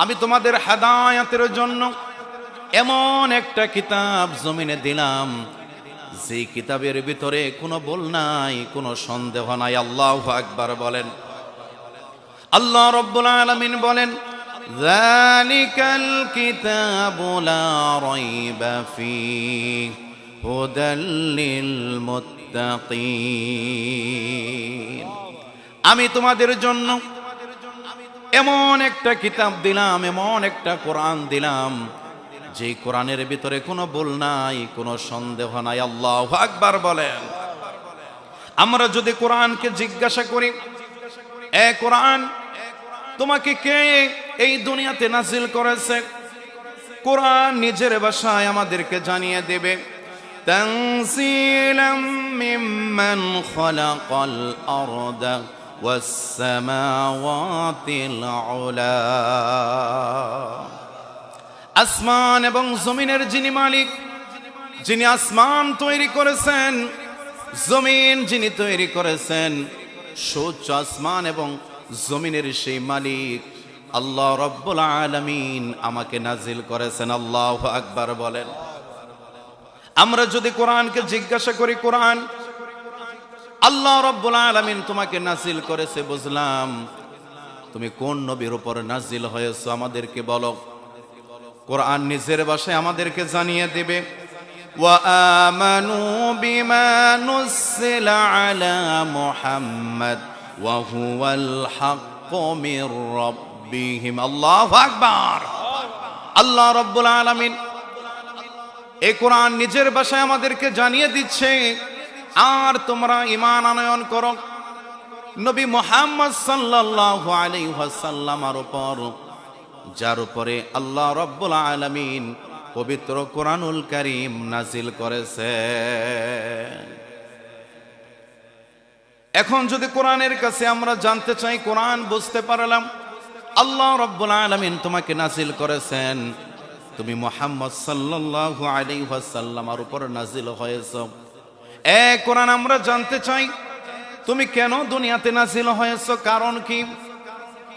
আমি তোমাদের হেদায়েতের জন্য এমন একটা কিতাব জমিনে দিলাম, যে কিতাবের ভিতরে কোনো ভুল নাই, কোনো সন্দেহ নাই। আল্লাহু আকবার বলেন। আল্লাহ রাব্বুল আলামিন বলেন, যালিকাল কিতাবু লা রাইবা ফীহি হুদাল লিল মুত্তাকিন। আমি তোমাদের জন্য এমন একটা কিতাব দিলাম, এমন একটা কোরআন দিলাম, যে কোরআনের ভিতরে কোনো ভুল নাই, কোনো সন্দেহ নাই। আল্লাহু আকবার বলেন। আমরা যদি কোরআনকে জিজ্ঞাসা করি, এ কোরআন, তোমাকে কে এই দুনিয়াতে নাজিল করেছে? কোরআন নিজের ভাষায় আমাদেরকে জানিয়ে দেবে, তানসীলাম মিম্মান খালাকাল আরদা ওয়াস সামাওয়াতিল উলা। আসমান এবং জমিনের যিনি মালিক, যিনি আসমান তৈরি করেছেন, জমিন যিনি তৈরি করেছেন, সূর্য আসমান এবং জমিনের সেই মালিক আল্লাহ রাব্বুল আলামিন আমাকে নাজিল করেছেন। আল্লাহু আকবার বলেন। আমরা যদি কোরআনকে জিজ্ঞাসা করি, কোরআন আল্লাহ রাব্বুল আলামিন তোমাকে নাজিল করেছে, বুঝলাম, তুমি কোন নবীর উপর নাজিল হয়েছো আমাদেরকে বলো। কোরআন নিজের ভাষায় আমাদেরকে জানিয়ে দেবে, ওয়া আমানু বিমা নুসিলা আলা মুহাম্মাদ ওয়া হুয়াল হাক্কু মির রাব্বিহিম। আল্লাহু আকবার। আল্লাহ রাব্বুল আলামিন এই কোরআন নিজের ভাষায় আমাদেরকে জানিয়ে দিচ্ছে, আর তোমরা ঈমান আনয়ন করো নবী মুহাম্মদ সাল্লাল্লাহু আলাইহি ওয়াসাল্লামের উপর, যার উপরে আল্লাহ রাব্বুল আলামিন পবিত্র কোরআনুল কারীম নাজিল করেছেন। এখন যদি কোরআনের কাছে আমরা জানতে চাই, কোরআন বুঝতে পারলাম আল্লাহ রাব্বুল আলামিন তোমাকে নাজিল করেছেন, তুমি মুহাম্মদ সাল্লাল্লাহু আলাইহি ওয়াসাল্লামের উপর নাজিল হয়েছো। এ কোরআন আমরা জানতে চাই, তুমি কেন দুনিয়াতে নাজিল হয়েছো, কারণ কি?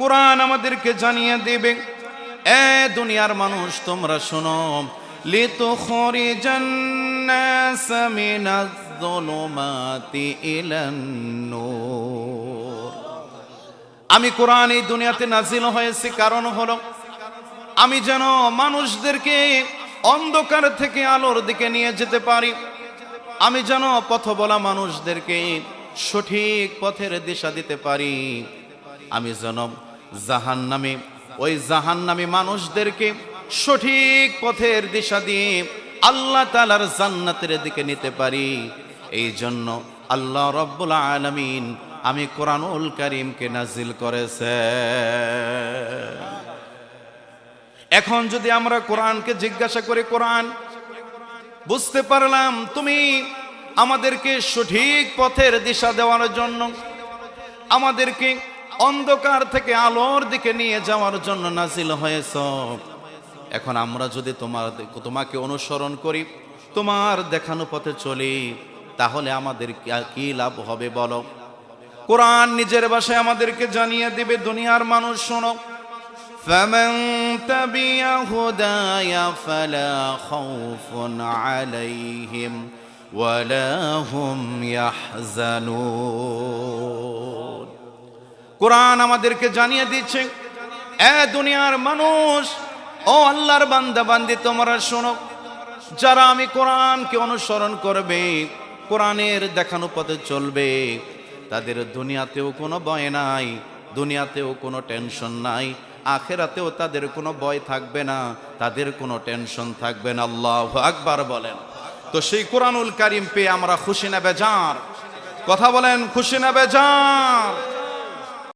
কোরআন আমাদেরকে জানিয়ে দেবে, এ দুনিয়ার মানুষ তোমরা শোনো, লিতুখরিজান নাস মিনাজ যুলুমাতি ইলান নূর। আমি কোরআন এই দুনিয়াতে নাজিল হয়েছে কারণ হলো আমি যেন মানুষদেরকে অন্ধকার থেকে আলোর দিকে নিয়ে যেতে পারি, আমি যেন পথ বলা মানুষদেরকে সঠিক পথের দিশা দিতে পারি, আমি যেন জাহান্নামী ওই জাহান্নামী মানুষদেরকে সঠিক পথের দিশা দিয়ে আল্লাহ তাআলার জান্নাতের দিকে নিতে পারি। এই জন্য আল্লাহ রাব্বুল আলামিন আমি কোরআনুল কারীমকে নাজিল করেছে। এখন যদি আমরা কোরআনকে জিজ্ঞাসা করি, কোরআন বুঝতে পারলাম তুমি আমাদেরকে সঠিক পথের দিশা দেওয়ার জন্য, আমাদেরকে অন্ধকার থেকে আলোর দিকে নিয়ে যাওয়ার জন্য নাজিল হয়েছ। এখন আমরা যদি তোমাকে অনুসরণ করি, তোমার দেখানো পথে চলি, তাহলে আমাদের কি লাভ হবে বলো? কোরআন নিজের ভাষায় আমাদেরকে জানিয়ে দিবে, দুনিয়ার মানুষ শোনো, ফামান তাবিয়া হুদায়া ফালা খাউফুন আলাইহিম ওয়ালা হুম ইয়াহজানুন। কোরআন আমাদেরকে জানিয়ে দিচ্ছে, এ দুনিয়ার মানুষ, ও আল্লাহর বান্দা বান্দি, তোমরা শোনো, যারা আমি কোরআনকে অনুসরণ করবে, কোরআনের দেখানো পথে চলবে, তাদের দুনিয়াতেও কোনো ভয় নাই, দুনিয়াতেও কোনো টেনশন নাই, আখিরাতেও তাদের কোনো ভয় থাকবে না, তাদের কোনো টেনশন থাকবে না। আল্লাহু আকবার বলেন। তো সেই কোরআনুল কারীম পেয়ে আমরা খুশি না বেজার? কথা বলেন, খুশি না বেজার?